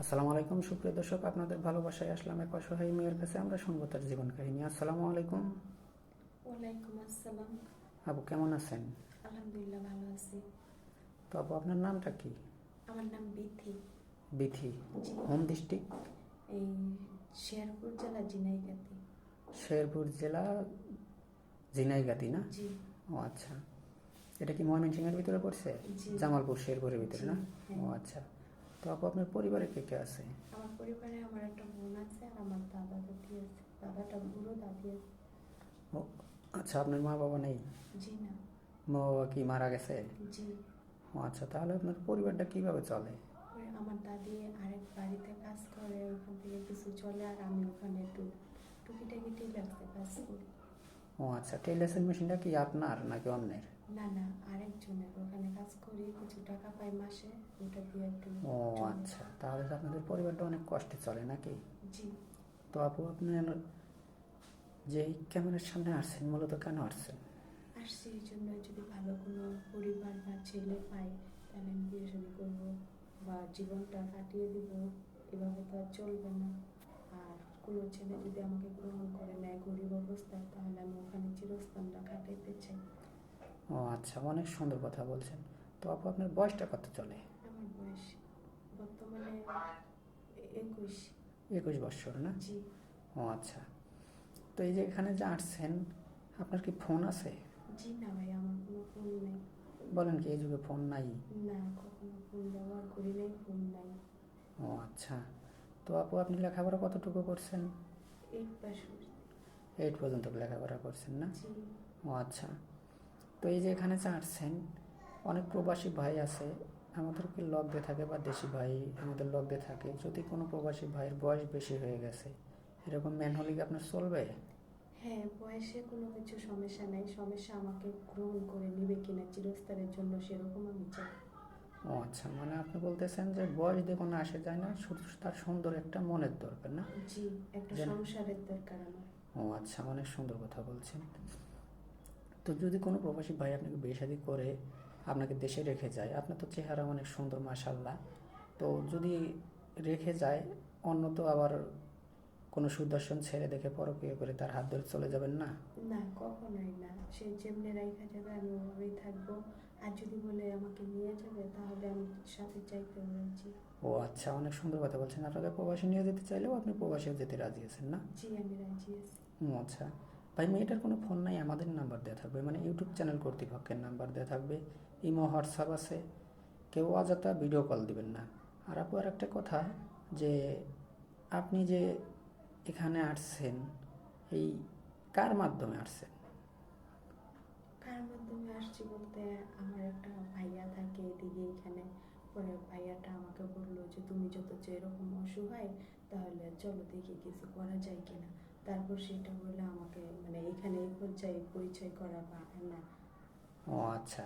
আসসালামু আলাইকুম সুপ্রিয় দর্শক, আপনাদের ভালোবাসায় আসলাম এক অসহায় মেয়ের কাছে। আমরা শুনবো তার জীবন কাহিনী। আসসালামু আলাইকুম। ওয়ালাইকুম আসসালাম। আপু কেমন আছেন? আলহামদুলিল্লাহ ভালো আছি। তো আপু আপনার নামটা কি? আমার নাম বিথি। বিথি। জি। Home district? এই শেরপুর জেলা ঝিনাইগাতি। শেরপুর জেলা ঝিনাইগাতি না? জি। ও আচ্ছা, এটা কি ময়মনসিংহের ভিতরে পড়ছে? জি। জামালপুর শেরপুরের ভিতরে জি, না? হ্যাঁ। ও আচ্ছা। তো আপু আপনার পরিবারে কে কে আছে? আমার পরিবারে আমার একটা বোন আছে আর আমার দাদা দাদি আছে। দাদাটা বুড়ো, দাদি আছে। ও আচ্ছা, আপনার মা বাবা নেই? জি না। মা বাবা কি মারা গেছে? জি। ও আচ্ছা, তাহলে আপনার পরিবারটা কিভাবে চলে? আমার দাদি আরেক বাড়িতে কাজ করে, ওখান থেকে কিছু চলে, আর আমি ওখানে একটু টুকিটাকি টেলার্সে কাজ করি। ও আচ্ছা, টেইলার্সের মেশিনটা কি আপনার নাকি অন্যের? না না, আরেকজনের ওখানে কাজ করি, কিছু টাকা পাই মাসে, ওটা দিয়ে একটু ও চলে। আচ্ছা, তাহলে তো আপনাদের পরিবারটা অনেক কষ্টে চলে নাকি? জি। তো আপু আপনার যে এই ক্যামেরার সামনে আসছেন মূলত কেন আসছেন? আসছি এই জন্য, যদি ভালো কোনো পরিবার বা ছেলে পাই তাহলে আমি বিয়ে শাদী করবো বা জীবনটা কাটিয়ে দিব। এভাবে তো আর চলবে না। আর কোনো ছেলে যদি আমাকে গ্রহণ করে নেয় গরিব অবস্থায়, তাহলে আমি ওখানে চিরস্থানটা কাটাইতে চাই। ও আচ্ছা, অনেক সুন্দর কথা বলছেন। তো আপু আপনার বয়সটা কত চলে? আমার বয়স বর্তমানে 21। 21 বছর না? জি। ও আচ্ছা। তো এই যে এখানে যে আসছেন, আপনার কি ফোন আছে? জি না ভাই, আমার কোনো ফোন নেই। বলেন কি, এই যুগে ফোন নাই? না, কখনো ফোন ব্যবহার করি নাই, ফোন নাই। ও আচ্ছা। তো আপু আপনি লেখাপড়া কতটুকু করছেন? 8 পাস করছি। 8 পর্যন্ত লেখাপড়া করছেন না? জি। ও আচ্ছা। তো এই যে এখানে যে আসছেন, অনেক প্রবাসী ভাই আছে আমাদেরকে লক দিয়ে থাকে, বা দেশি ভাই আমাদের লক দিয়ে থাকে। যদি কোনো প্রবাসী ভাইয়ের বয়স বেশি হয়ে গেছে, এরকম ম্যান হলে কি আপনার চলবে? হ্যাঁ, বয়সে কোনো কিছু সমস্যা নাই, সমস্যা আমাকে গ্রহণ করে নিবে কিনা চিরস্থানের জন্য, সেরকম আমি চাই। ও আচ্ছা, মানে আপনি বলতেছেন যে বয়স দিয়ে কোনো আসে যায় না, শুধু তার সুন্দর একটা মনের দরকার না? জি, একটা যেন, সংসারের দরকার আমার। ও আচ্ছা, অনেক সুন্দর কথা বলছেন। তো যদি কোনো প্রবাসী ভাই আপনাকে বিয়ে শাদী করে আপনাকে দেশে রেখে যায়, আপনার তো চেহারা অনেক সুন্দর মাশাল্লাহ, তো যদি রেখে যায়, অন্য তো আবার কোনো সুদর্শন ছেলে দেখে পরকীয়া করে তার হাত ধরে চলে যাবেন না? না, কখনোই না। সে যেমনি রাইখা যাবে আমি ওভাবেই থাকবো। আর যদি বলে আমাকে নিয়ে যাবে, তাহলে আমি সাথে চাইতে রাজি। ও আচ্ছা, অনেক সুন্দর কথা বলছেন। আপনাকে প্রবাসী নিয়ে যেতে চাইলেও আপনি প্রবাসীও যেতে রাজি আছেন না? জি, আমি রাজি আছি। ও আচ্ছা। ভাই, মেয়েটার কোনো ফোন নাই? আমাদের নাম্বার দেওয়া থাকবে, মানে ইউটিউব চ্যানেল কর্তৃপক্ষের নাম্বার দেওয়া থাকবে, ইমো হোয়াটসঅ্যাপ আছে। কেউ অযথা ভিডিও কল দিবেন না। আর আপু আর একটা কথা, যে আপনি যে এখানে আসছেন, এই কার মাধ্যমে আসছেন? কার মাধ্যমে আসছি বলতে, আমার একটা ভাইয়া থাকে এদিকে এখানে। পরে ভাইয়াটা আমাকে বললো যে তুমি যত এরকম অসহায়, তাহলে চলো দেখি কিছু করা যায় কিনা। তারপর সেটা বলে আমাকে মানে এখানে এই পর্যায়ে পরিচয় করা বা না। ও আচ্ছা,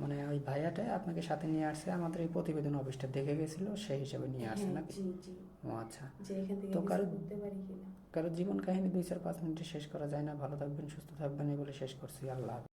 মানে ওই ভাইয়াটাই আপনাকে সাথে নিয়ে আসছে, আমাদের এই প্রতিবেদন অফিসটা দেখে গেছিলো, সেই হিসাবে নিয়ে আসছে হ্যাঁ, নাকি? জি জি। ও আচ্ছা। যে এখান থেকে তো কিছু কারো করতে পারি কিনা। কারো জীবন কাহিনী 2-4-5 মিনিটে শেষ করা যায় না? ভালো থাকবেন, সুস্থ থাকবেন, এগুলো শেষ করছি। আল্লাহ হাফেজ।